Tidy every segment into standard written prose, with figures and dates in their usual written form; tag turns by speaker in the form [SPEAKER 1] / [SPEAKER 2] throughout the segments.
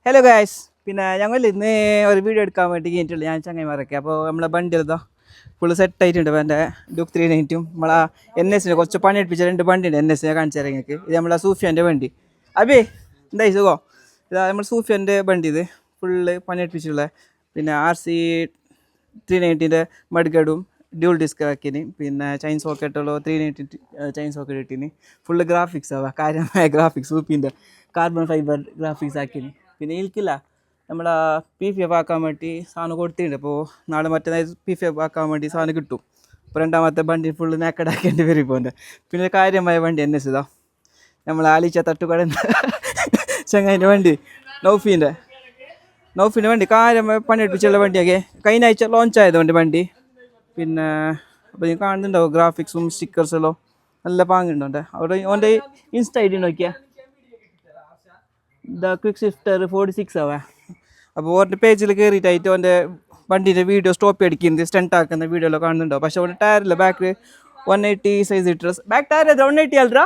[SPEAKER 1] Hello guys, പിന്നെ ഞങ്ങൾ ഇന്ന് ഒരു വീഡിയോ എടുക്കാൻ വേണ്ടി കഴിഞ്ഞിട്ടുള്ളൂ ഞാൻ ചങ്ങായിമാരൊക്കെ. അപ്പോൾ നമ്മളെ വണ്ടി എടുത്തോ ഫുള്ള് സെറ്റായിട്ടുണ്ട്. എൻ്റെ ഡ്യൂക്ക് 390 നമ്മളെ NS കുറച്ച് പണി എടുപ്പിച്ച 2 വണ്ടിയുണ്ട്. NS ഞാൻ കാണിച്ചു തരാം നിങ്ങൾക്ക്. ഇത് നമ്മളെ സൂഫിയാൻ്റെ വണ്ടി. അബേ എന്തായി സുഖോ? ഇതാ നമ്മൾ സൂഫിയാൻ്റെ വണ്ടി. ഇത് ഫുള്ള് പണി എടുപ്പിച്ചുള്ള പിന്നെ RC 390 മഡ്ഗഡും ഡ്യൂൾ ഡിസ്ക് ആക്കിന്. പിന്നെ ചൈൻ സോക്കറ്റുള്ളൂ 390 ചൈൻ സോക്കറ്റ് ഇട്ടിന്. ഫുള്ള് ഗ്രാഫിക്സ് ആവാം, കാര്യമായ ഗ്രാഫിക്സ് സൂപ്പിൻ്റെ കാർബൺ ഫൈബർ ഗ്രാഫിക്സ് ആക്കിന്. പിന്നെ എനിക്കില്ല നമ്മളെ PFF ആക്കാൻ വേണ്ടി സാധനം കൊടുത്തിട്ടുണ്ട്. അപ്പോൾ നാളെ മറ്റന്നാൾ PFF ആക്കാൻ വേണ്ടി സാധനം കിട്ടും. അപ്പോൾ രണ്ടാമത്തെ വണ്ടി ഫുള്ള് നേക്കടാക്കേണ്ടി വരും ഇപ്പോൾ. പിന്നെ കാര്യമായ വണ്ടി NS ഇതാ നമ്മൾ ആലിച്ച തട്ടുകട ചങ്ങായിൻ്റെ വണ്ടി നൗഫീൻ്റെ വണ്ടി കാര്യമായ പണിയെടുപ്പിച്ചുള്ള വണ്ടിയൊക്കെ കഴിഞ്ഞ ആഴ്ച ലോഞ്ച് ആയതുകൊണ്ട് വണ്ടി. പിന്നെ അപ്പോൾ നിങ്ങൾ കാണുന്നുണ്ടാവും ഗ്രാഫിക്സും സ്റ്റിക്കേഴ്സെല്ലാം നല്ല പാങ്ങുണ്ടോണ്ട്. അവിടെ ഓൻ്റെ ഇൻസ്റ്റ ID നോക്കിയാൽ ദ ക്വിക്ക് ഷിഫ്റ്റർ 46 ആവാ. അപ്പോൾ ഓൻ്റെ പേജിൽ കയറിയിട്ടായിട്ട് ഓൻ്റെ വണ്ടീൻ്റെ വീഡിയോ സ്റ്റോപ്പ് അടിക്കുന്നത് സ്റ്റണ്ട് ആക്കുന്ന വീഡിയോ എല്ലാം കാണുന്നുണ്ടാവും. പക്ഷേ ഓൻ്റെ ടയറില്ല ബാക്കിൽ 180 സൈസ് ഇട്ടർ ബാക്ക് ടയർ ഏത് 180 അല്ലടാ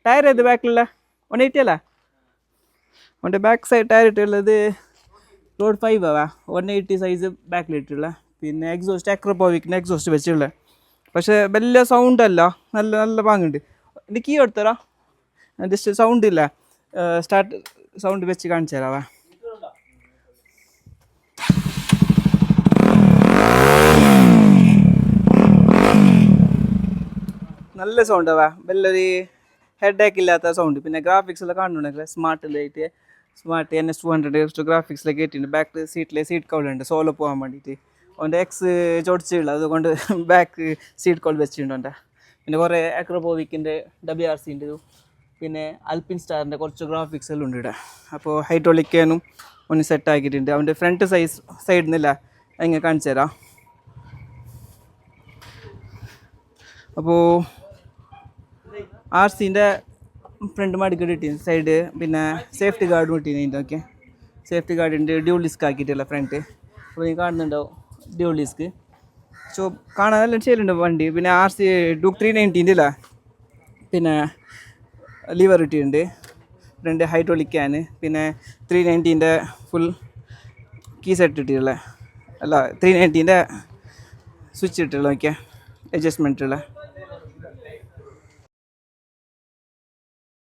[SPEAKER 1] ടയർ ഏത് ബാക്കിലുള്ള 180 അല്ല. ഓൻ്റെ ബാക്ക് സൈഡ് ടയർ ഇട്ടുള്ളത് റോഡ് 5 ആവാ 180 സൈസ് ബാക്കിലിട്ടുള്ള. പിന്നെ എക്സോസ്റ്റ് അക്രോപോവിക്കിൻ്റെ എക്സോസ്റ്റ് വെച്ചുള്ള. പക്ഷേ വലിയ സൗണ്ട് അല്ല, നല്ല നല്ല പാങ്ങുണ്ട്. എൻ്റെ കീ എടുത്തരാ ജസ്റ്റ് സൗണ്ട് ഇല്ല. സ്റ്റാർട്ട് സൗണ്ട് വെച്ച് കാണിച്ചു തരാവേ. നല്ല സൗണ്ട് ആവാ, വലിയൊരു ഹെഡേക്ക് ഇല്ലാത്ത സൗണ്ട്. പിന്നെ ഗ്രാഫിക്സ് എല്ലാം കാണുന്നുണ്ടെങ്കിൽ സ്മാർട്ട് NS 200 ഗ്രാഫിക്സിലേക്ക് കയറ്റിയിട്ടുണ്ട്. ബാക്ക് സീറ്റിലെ സീറ്റ് കൗളുണ്ട് സോലോ പോകാൻ വേണ്ടിയിട്ട്. അവൻ്റെ എക്സ് ചോടിച്ചുള്ള അതുകൊണ്ട് ബാക്ക് സീറ്റ് കോൾ വെച്ചിട്ടുണ്ട് അവൻ്റെ. പിന്നെ കുറേ അക്രോപോവിക്കിൻ്റെ WRC ഉണ്ട്. പിന്നെ അൽപ്പിൻ സ്റ്റാറിൻ്റെ കുറച്ച് ഗ്രാഫിക്സ് എല്ലാം ഉണ്ട് ഇവിടെ. അപ്പോൾ ഹൈഡ്രോളിക്കാനും ഒന്ന് സെറ്റ് ആക്കിയിട്ടുണ്ട്. അവൻ്റെ ഫ്രണ്ട് സൈഡിൽ നിന്നില്ല എങ്ങനെ കാണിച്ചു തരാം. അപ്പോൾ RCൻ്റെ ഫ്രണ്ട് മടിക്കടി ഇട്ടിന് സൈഡ്. പിന്നെ സേഫ്റ്റി ഗാർഡും ഇട്ടിന്. ഓക്കെ സേഫ്റ്റി ഗാർഡിൻ്റെ ഡ്യൂൾ ഡിസ്ക് ആക്കിയിട്ടില്ല ഫ്രണ്ട്. അപ്പോൾ നീ കാണുന്നുണ്ടാവും ഡ്യൂൾ ഡിസ്ക്. സോ കാണാൻ നല്ല ശരിയുണ്ട് വണ്ടി. പിന്നെ RC ഡ്യൂക്ക് 390 ഇല്ല. പിന്നെ ലിവർ ഇട്ടിട്ടുണ്ട്. 2 ഹൈഡ്രോളിക്കാണ്. പിന്നെ 390 ഫുൾ കീ സെറ്റ് ഇട്ടിട്ടുള്ള അല്ല 390 സ്വിച്ച് ഇട്ടുള്ള നോക്കിയാൽ അഡ്ജസ്റ്റ്മെൻറ്റുള്ള